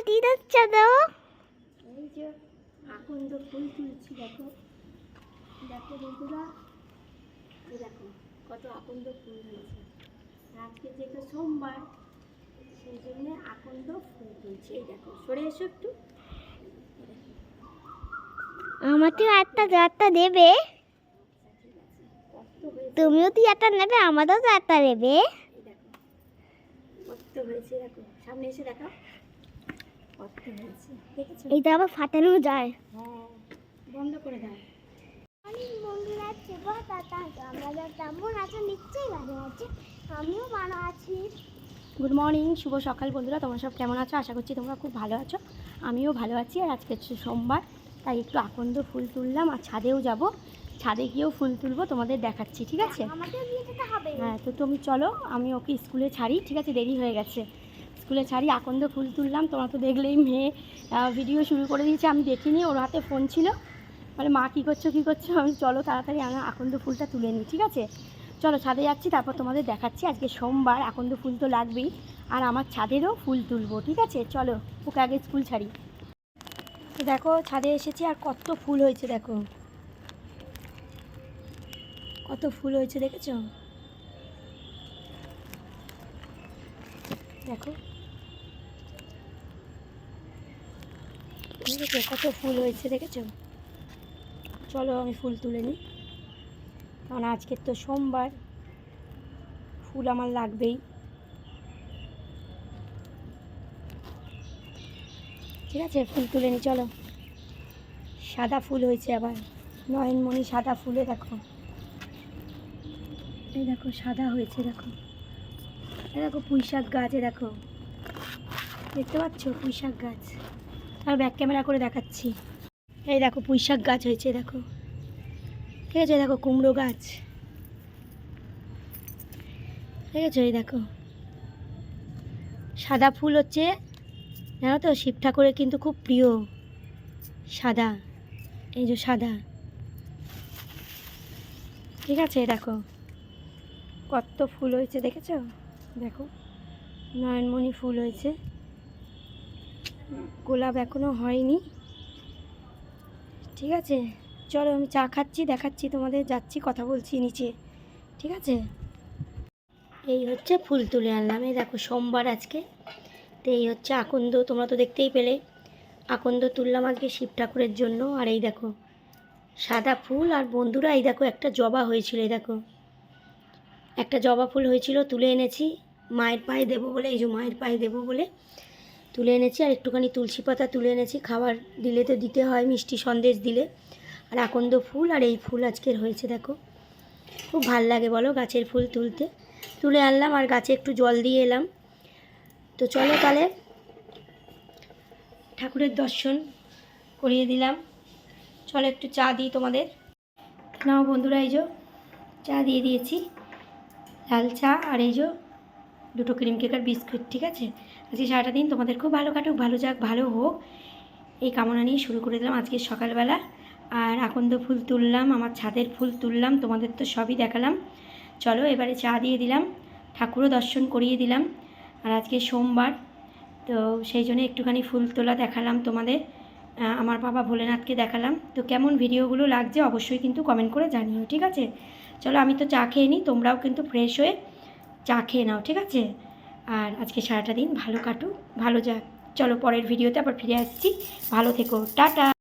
কি হচ্ছে দাও? এই যে আকন্দ ফুল তুলছি, দেখো দেখো বন্ধুরা, এই দেখো কত আকন্দ ফুল হয়েছে। আজকে যেহেতু সোমবার, সেই জন্য আকন্দ ফুল তুলছি। এই দেখো, সরে এসো একটু। আমাকেও একটা দেবে? তুমিও তো একটা নেবে, আমাদেরও তো একটা নেবে। কত হয়েছে দেখো, সামনে এসে দেখো কত হয়েছে, দেখেছো? এইটা আবার ফাটানো যায়। হ্যাঁ, বন্ধ করে দাও। বন্ধুরা শুভ সকাল, আমরা কেমন আছো নিশ্চয়ই ভালো আছি, আমিও ভালো আছি। গুড মর্নিং, শুভ সকাল বন্ধুরা, তোমরা সব কেমন আছো? আশা করছি তোমরা খুব ভালো আছো, আমিও ভালো আছি। আর আজকে হচ্ছে সোমবার, তাই একটু আকন্দ ফুল তুললাম, আর ছাদেও যাব, ছাদে গিয়েও ফুল তুলবো, তোমাদের দেখাচ্ছি, ঠিক আছে? আমাকেও নিয়ে যেতে হবে। হ্যাঁ, তো তুমি চলো, আমি ওকে স্কুলে ছাড়ি, ঠিক আছে? দেরি হয়ে গেছে, স্কুলে ছাড়ি। আকন্দ ফুল তুললাম, তোমরা তো দেখলেই, মেয়ে ভিডিও শুরু করে দিয়েছে, আমি দেখিনি, ওর হাতে ফোন ছিল, বলে মা কী করছো কী করছো। আমি চলো তাড়াতাড়ি আমি আকন্দ ফুলটা তুলে নিই, ঠিক আছে? চলো ছাদে যাচ্ছি, তারপর তোমাদের দেখাচ্ছি। আজকে সোমবার, আকন্দ ফুল তো লাগবেই, আর আমার ছাদেরও ফুল তুলবো, ঠিক আছে? চলো, ওকে আগে স্কুল ছাড়ি। তো দেখো ছাদে এসেছি, আর কত ফুল হয়েছে দেখো, কত ফুল হয়েছে, দেখেছো? দেখো দেখেছো কত ফুল হয়েছে, দেখেছো? চলো আমি ফুল তুলে নিই, কারণ আজকের তো সোমবার, ফুল আমার লাগবেই। ঠিক আছে, ফুল তুলে নিই, চলো। সাদা ফুল হয়েছে আবার, নয়নমণি সাদা ফুলে দেখো, এই দেখো সাদা হয়েছে, দেখো এই দেখো পুঁইশাক গাছে, দেখো দেখতে পাচ্ছ পুঁইশাক গাছ। আর ব্যাক ক্যামেরা করে দেখাচ্ছি, এই দেখো পুঁইশাক গাছ হয়েছে, দেখো ঠিক আছে? দেখো কুমড়ো গাছ, ঠিক আছে? এই দেখো সাদা ফুল হচ্ছে, জানো তো শিব ঠাকুরের কিন্তু খুব প্রিয় সাদা, এই যে সাদা, ঠিক আছে? দেখো কত ফুল হয়েছে, দেখেছো? দেখো নয়নমণি ফুল হয়েছে, গোলাপ এখনো হয়নি, ঠিক আছে? চলো আমি চা খাচ্ছি, দেখাচ্ছি তোমাদের, যাচ্ছি, কথা বলছি নিচে, ঠিক আছে? এই হচ্ছে ফুল তুলে আনলাম, এই দেখো সোমবার আজকে, তো এই হচ্ছে আকন্দ, তোমরা তো দেখতেই পেলে, আকন্দ তুললাম আজকে শিব ঠাকুরের জন্য। আর এই দেখো সাদা ফুল, আর বন্ধুরা এই দেখো একটা জবা হয়েছিল, এই দেখো একটা জবা ফুল হয়েছিল, তুলে এনেছি মায়ের পায়ে দেবো বলে, এই যে মায়ের পায়ে দেবো বলে তুলে এনেছি। আর একটুখানি তুলসী পাতা তুলে এনেছি, খাবার দিলে তো দিতে হয়, মিষ্টি সন্দেশ দিলে। আর আকন্দ ফুল, আর এই ফুল আজকের হয়েছে, দেখো খুব ভাল লাগে বলো গাছের ফুল তুলতে। তুলে আনলাম, আর গাছে একটু জল দিয়ে এলাম। তো চলো তাহলে ঠাকুরের দর্শন করিয়ে দিলাম, চলো একটু চা দিই তোমাদের। নাও বন্ধুরা, এই যে চা দিয়ে দিয়েছি, লাল চা, আর এই যে দুটো ক্রিম কেক আর বিস্কুট, ঠিক আছে? আজকে সারাটা দিন তোমাদের খুব ভালো কাটুক, ভালো যাক, ভালো হোক, এই কামনা নিয়ে শুরু করে দিলাম আজকে সকালবেলা। আর আকন্দ ফুল তুললাম, আমার ছাদের ফুল তুললাম, তোমাদের তো সবই দেখালাম। চলো এবারে চা দিয়ে দিলাম, ঠাকুরও দর্শন করিয়ে দিলাম। আর আজকে সোমবার, তো সেই জন্য একটুখানি ফুল তোলা দেখালাম তোমাদের, আমার বাবা ভোলেনাথকে দেখালাম। তো কেমন ভিডিওগুলো লাগছে অবশ্যই কিন্তু কমেন্ট করে জানিও, ঠিক আছে? চলো আমি তো চা খেয়ে নিই, তোমরাও কিন্তু ফ্রেশ হয়ে চা খেয়ে নাও, ঠিক আছে? আর আজকে সারাটা দিন ভালো কাটুক, ভালো যাক। চলো পরের ভিডিওতে আবার ফিরে আসছি, ভালো থেকো, টাটা।